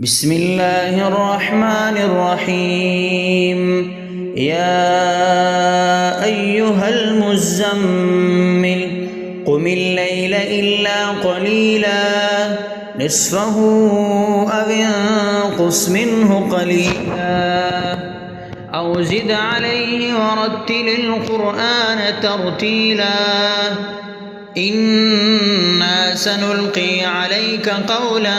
بسم الله الرحمن الرحيم. يا أيها المزمل قم الليل إلا قليلا نصفه أو انقص منه قليلا أو زد عليه ورتل القرآن ترتيلا إنا سنلقي عليك قولا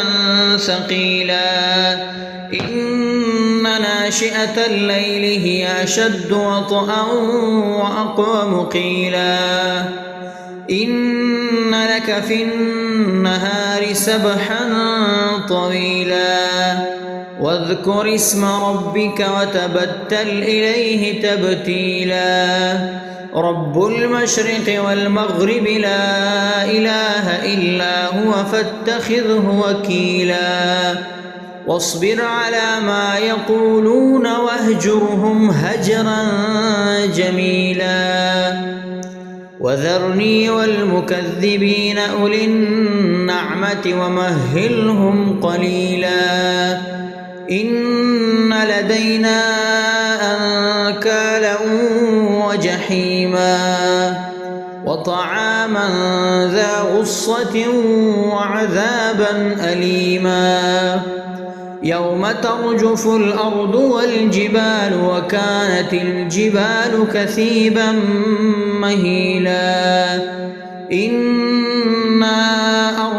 ثقيلا إن ناشئة الليل هي أشد وطئا وأقوم قيلا إن لك في النهار سبحا طويلا واذكر اسم ربك وتبتل إليه تبتيلا رب المشرق والمغرب لا إله إلا هو فاتخذه وكيلا واصبر على ما يقولون واهجرهم هجرا جميلا وذرني والمكذبين أولي النعمة ومهلهم قليلا إن لدينا أنكالا وجحيما وطعاما ذا غصة وعذابا أليما يوم ترجف الأرض والجبال وكانت الجبال كثيبا مهيلا إنا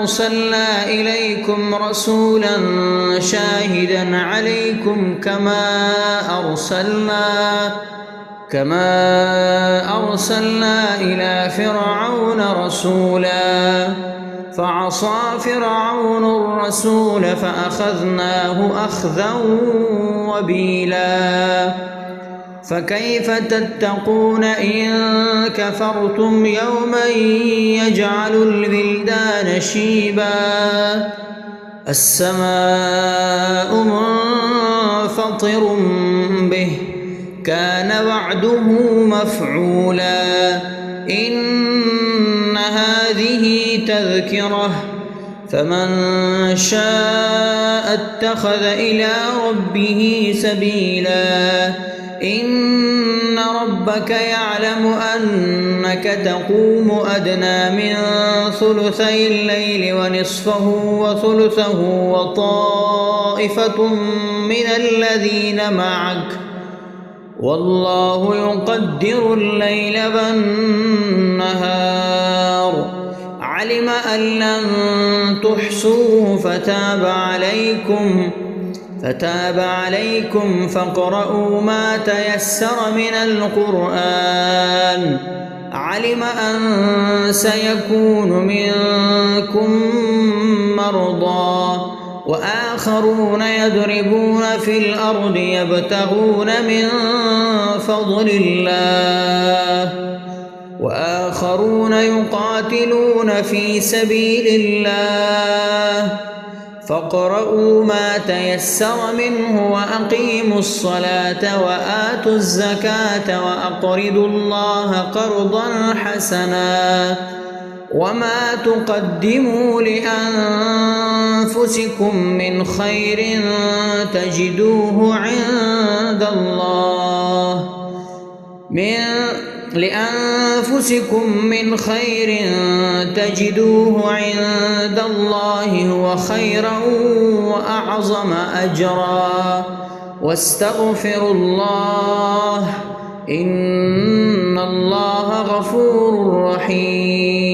أرسلنا إليكم رسولا شاهدا عليكم كما أرسلنا إلى فرعون رسولا فعصى فرعون الرسول فأخذناه أخذا وبيلا فكيف تتقون إن كفرتم يوما يجعل الولدان شيبا السماء منفطر به كان وعده مفعولا إن هذه تذكرة فمن شاء اتخذ إلى ربه سبيلا إن ربك يعلم أنك تقوم أدنى من ثلثي الليل ونصفه وثلثه وطائفة من الذين معك والله يقدر الليل والنهار علم أن لن تحصوه فتاب عليكم فاقرؤوا ما تيسر من القرآن علم أن سيكون منكم مرضى وآخرون يضربون في الأرض يبتغون من فضل الله وآخرون يقاتلون في سبيل الله فاقرؤوا ما تيسر منه وأقيموا الصلاة وآتوا الزكاة وأقرضوا الله قرضا حسنا وما تقدموا لأنفسكم من خير تجدوه عند الله هو خيرا وأعظم أجرا واستغفروا الله إن الله غفور رحيم.